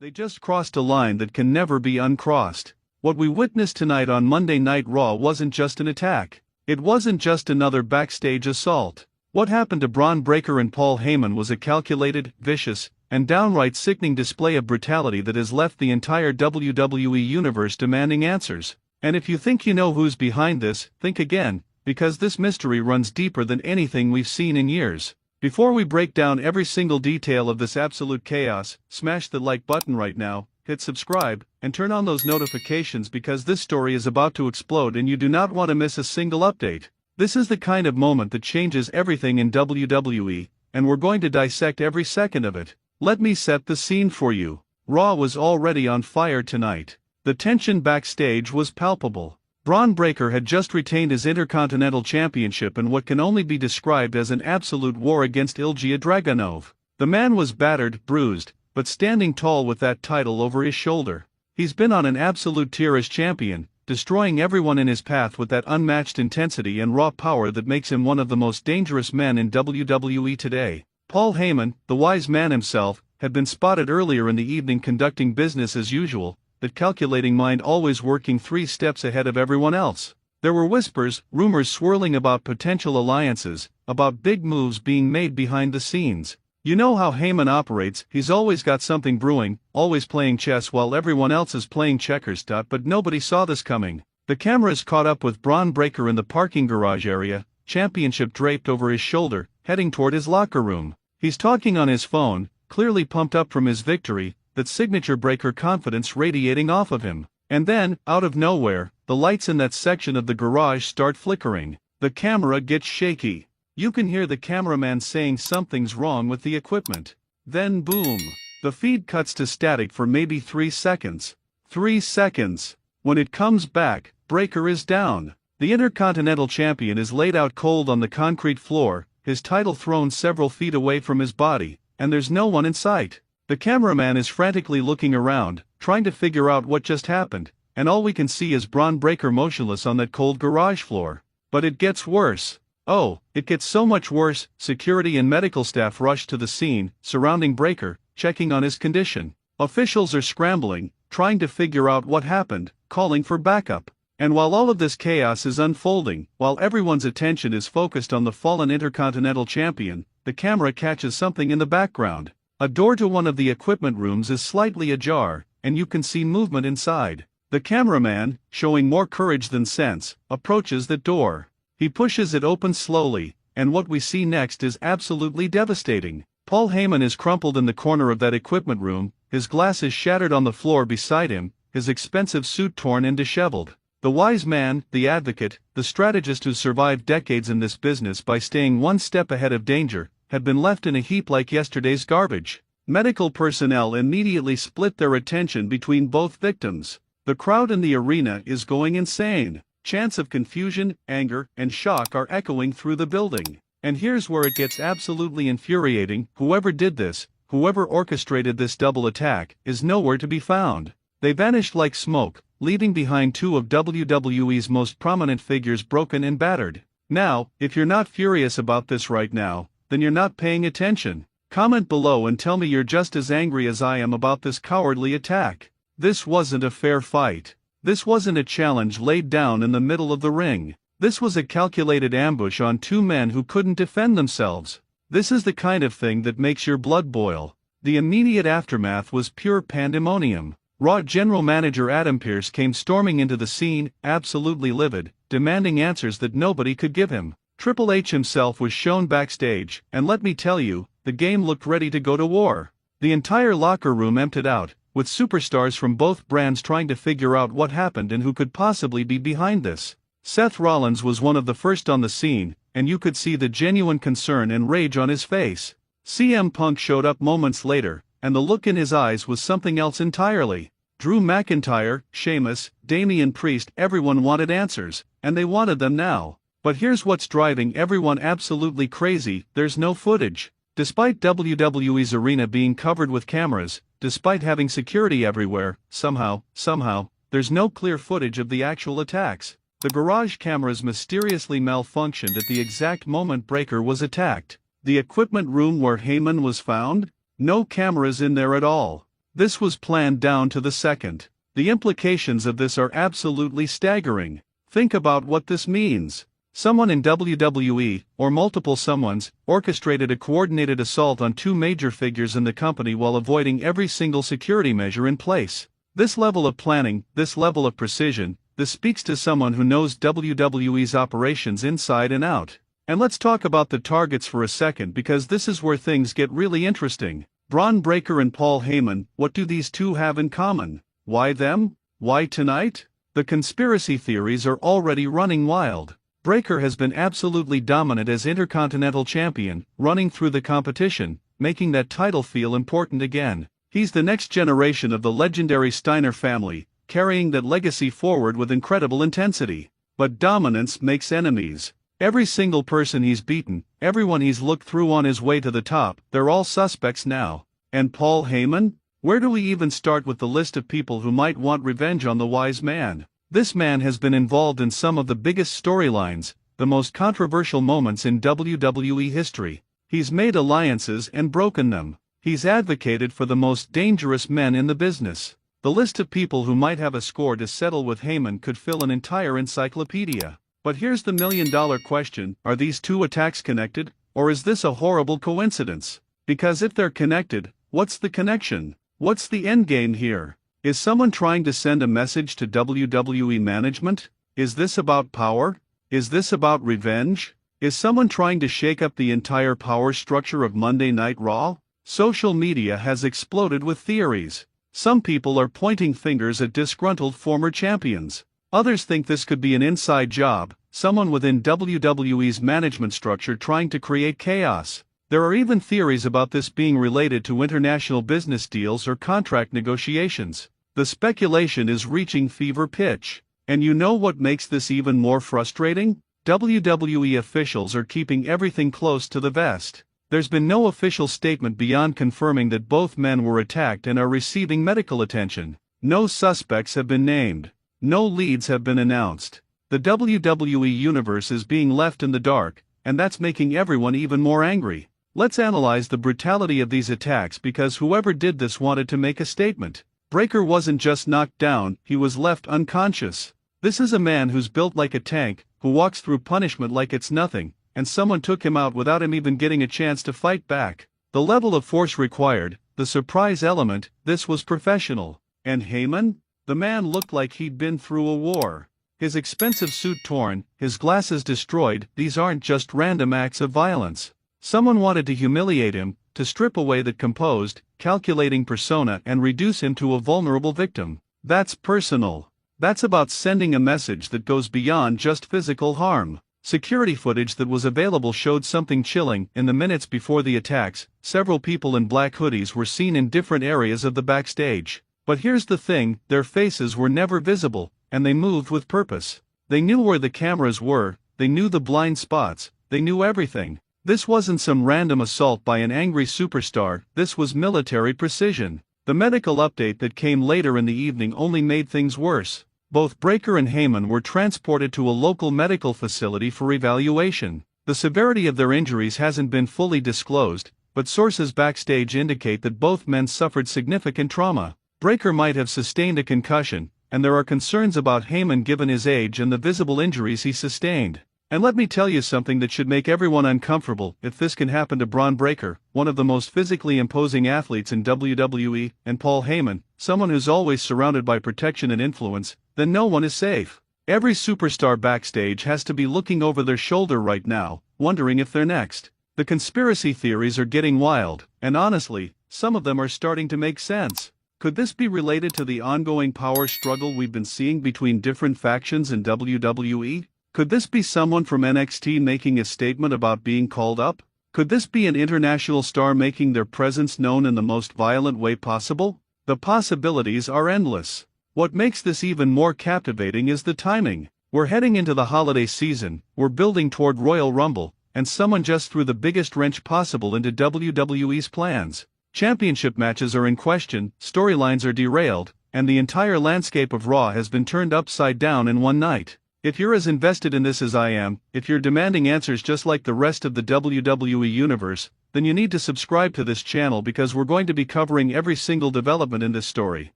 They just crossed a line that can never be uncrossed. What we witnessed tonight on Monday Night Raw wasn't just an attack. It wasn't just another backstage assault. What happened to Bron Breakker and Paul Heyman was a calculated, vicious, and downright sickening display of brutality that has left the entire WWE universe demanding answers. And if you think you know who's behind this, think again, because this mystery runs deeper than anything we've seen in years. Before we break down every single detail of this absolute chaos, smash the like button right now, hit subscribe, and turn on those notifications because this story is about to explode and you do not want to miss a single update. This is the kind of moment that changes everything in WWE, and we're going to dissect every second of it. Let me set the scene for you. Raw was already on fire tonight. The tension backstage was palpable. Bron Breakker had just retained his Intercontinental Championship in what can only be described as an absolute war against Ilja Dragunov. The man was battered, bruised, but standing tall with that title over his shoulder. He's been on an absolute tear as champion, destroying everyone in his path with that unmatched intensity and raw power that makes him one of the most dangerous men in WWE today. Paul Heyman, the wise man himself, had been spotted earlier in the evening conducting business as usual, that calculating mind always working 3 steps ahead of everyone else. There were whispers, rumors swirling about potential alliances, about big moves being made behind the scenes. You know how Heyman operates, he's always got something brewing, always playing chess while everyone else is playing checkers. But nobody saw this coming. The cameras caught up with Bron Breakker in the parking garage area, championship draped over his shoulder, heading toward his locker room. He's talking on his phone, clearly pumped up from his victory, that signature breaker confidence radiating off of him. And then, out of nowhere, the lights in that section of the garage start flickering. The camera gets shaky. You can hear the cameraman saying something's wrong with the equipment. Then boom. The feed cuts to static for maybe 3 seconds. 3 seconds. When it comes back, Breakker is down. The Intercontinental Champion is laid out cold on the concrete floor, his title thrown several feet away from his body, and there's no one in sight. The cameraman is frantically looking around, trying to figure out what just happened, and all we can see is Bron Breakker motionless on that cold garage floor. But it gets worse. Oh, it gets so much worse. Security and medical staff rush to the scene, surrounding Breakker, checking on his condition. Officials are scrambling, trying to figure out what happened, calling for backup. And while all of this chaos is unfolding, while everyone's attention is focused on the fallen Intercontinental Champion, the camera catches something in the background. A door to one of the equipment rooms is slightly ajar, and you can see movement inside. The cameraman, showing more courage than sense, approaches the door. He pushes it open slowly, and what we see next is absolutely devastating. Paul Heyman is crumpled in the corner of that equipment room, his glasses shattered on the floor beside him, his expensive suit torn and disheveled. The wise man, the advocate, the strategist who survived decades in this business by staying 1 step ahead of danger, had been left in a heap like yesterday's garbage. Medical personnel immediately split their attention between both victims. The crowd in the arena is going insane. Chants of confusion, anger, and shock are echoing through the building. And here's where it gets absolutely infuriating: whoever did this, whoever orchestrated this double attack, is nowhere to be found. They vanished like smoke, leaving behind 2 of WWE's most prominent figures broken and battered. Now, if you're not furious about this right now, then you're not paying attention. Comment below and tell me you're just as angry as I am about this cowardly attack. This wasn't a fair fight. This wasn't a challenge laid down in the middle of the ring. This was a calculated ambush on 2 men who couldn't defend themselves. This is the kind of thing that makes your blood boil. The immediate aftermath was pure pandemonium. Raw General Manager Adam Pearce came storming into the scene, absolutely livid, demanding answers that nobody could give him. Triple H himself was shown backstage, and let me tell you, the game looked ready to go to war. The entire locker room emptied out, with superstars from both brands trying to figure out what happened and who could possibly be behind this. Seth Rollins was one of the first on the scene, and you could see the genuine concern and rage on his face. CM Punk showed up moments later, and the look in his eyes was something else entirely. Drew McIntyre, Sheamus, Damian Priest, everyone wanted answers, and they wanted them now. But here's what's driving everyone absolutely crazy: there's no footage. Despite WWE's arena being covered with cameras, despite having security everywhere, somehow, there's no clear footage of the actual attacks. The garage cameras mysteriously malfunctioned at the exact moment Breakker was attacked. The equipment room where Heyman was found? No cameras in there at all. This was planned down to the second. The implications of this are absolutely staggering. Think about what this means. Someone in WWE, or multiple someones, orchestrated a coordinated assault on two major figures in the company while avoiding every single security measure in place. This level of planning, this level of precision, this speaks to someone who knows WWE's operations inside and out. And let's talk about the targets for a second, because this is where things get really interesting. Bron Breakker and Paul Heyman, what do these two have in common? Why them? Why tonight? The conspiracy theories are already running wild. Breakker has been absolutely dominant as Intercontinental Champion, running through the competition, making that title feel important again. He's the next generation of the legendary Steiner family, carrying that legacy forward with incredible intensity. But dominance makes enemies. Every single person he's beaten, everyone he's looked through on his way to the top, they're all suspects now. And Paul Heyman? Where do we even start with the list of people who might want revenge on the wise man? This man has been involved in some of the biggest storylines, the most controversial moments in WWE history. He's made alliances and broken them. He's advocated for the most dangerous men in the business. The list of people who might have a score to settle with Heyman could fill an entire encyclopedia. But here's the million-dollar question: are these two attacks connected, or is this a horrible coincidence? Because if they're connected, what's the connection? What's the endgame here? Is someone trying to send a message to WWE management? Is this about power? Is this about revenge? Is someone trying to shake up the entire power structure of Monday Night Raw? Social media has exploded with theories. Some people are pointing fingers at disgruntled former champions. Others think this could be an inside job, someone within WWE's management structure trying to create chaos. There are even theories about this being related to international business deals or contract negotiations. The speculation is reaching fever pitch. And you know what makes this even more frustrating? WWE officials are keeping everything close to the vest. There's been no official statement beyond confirming that both men were attacked and are receiving medical attention. No suspects have been named. No leads have been announced. The WWE universe is being left in the dark, and that's making everyone even more angry. Let's analyze the brutality of these attacks, because whoever did this wanted to make a statement. Breakker wasn't just knocked down, he was left unconscious. This is a man who's built like a tank, who walks through punishment like it's nothing, and someone took him out without him even getting a chance to fight back. The level of force required, the surprise element, this was professional. And Heyman? The man looked like he'd been through a war. His expensive suit torn, his glasses destroyed. These aren't just random acts of violence. Someone wanted to humiliate him, to strip away that composed, calculating persona and reduce him to a vulnerable victim. That's personal. That's about sending a message that goes beyond just physical harm. Security footage that was available showed something chilling. In the minutes before the attacks, several people in black hoodies were seen in different areas of the backstage. But here's the thing, their faces were never visible, and they moved with purpose. They knew where the cameras were, they knew the blind spots, they knew everything. This wasn't some random assault by an angry superstar, this was military precision. The medical update that came later in the evening only made things worse. Both Breakker and Heyman were transported to a local medical facility for evaluation. The severity of their injuries hasn't been fully disclosed, but sources backstage indicate that both men suffered significant trauma. Breakker might have sustained a concussion, and there are concerns about Heyman given his age and the visible injuries he sustained. And let me tell you something that should make everyone uncomfortable: if this can happen to Bron Breakker, one of the most physically imposing athletes in WWE, and Paul Heyman, someone who's always surrounded by protection and influence, then no one is safe. Every superstar backstage has to be looking over their shoulder right now, wondering if they're next. The conspiracy theories are getting wild, and honestly, some of them are starting to make sense. Could this be related to the ongoing power struggle we've been seeing between different factions in WWE? Could this be someone from NXT making a statement about being called up? Could this be an international star making their presence known in the most violent way possible? The possibilities are endless. What makes this even more captivating is the timing. We're heading into the holiday season, we're building toward Royal Rumble, and someone just threw the biggest wrench possible into WWE's plans. Championship matches are in question, storylines are derailed, and the entire landscape of Raw has been turned upside down in one night. If you're as invested in this as I am, if you're demanding answers just like the rest of the WWE universe, then you need to subscribe to this channel because we're going to be covering every single development in this story.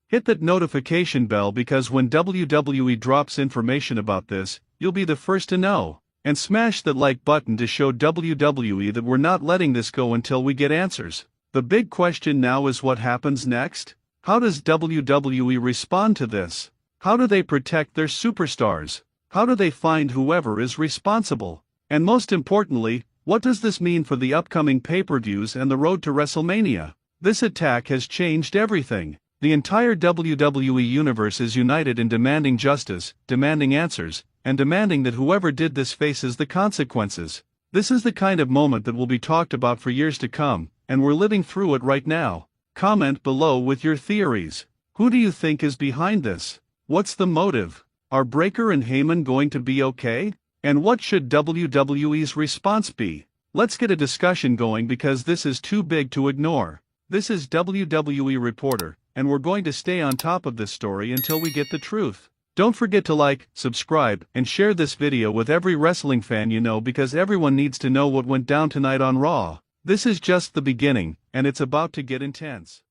Hit that notification bell because when WWE drops information about this, you'll be the first to know. And smash that like button to show WWE that we're not letting this go until we get answers. The big question now is what happens next? How does WWE respond to this? How do they protect their superstars? How do they find whoever is responsible? And most importantly, what does this mean for the upcoming pay-per-views and the road to WrestleMania? This attack has changed everything. The entire WWE universe is united in demanding justice, demanding answers, and demanding that whoever did this faces the consequences. This is the kind of moment that will be talked about for years to come, and we're living through it right now. Comment below with your theories. Who do you think is behind this? What's the motive? Are Breakker and Heyman going to be okay? And what should WWE's response be? Let's get a discussion going because this is too big to ignore. This is WWE Reporter, and we're going to stay on top of this story until we get the truth. Don't forget to like, subscribe, and share this video with every wrestling fan you know because everyone needs to know what went down tonight on Raw. This is just the beginning, and it's about to get intense.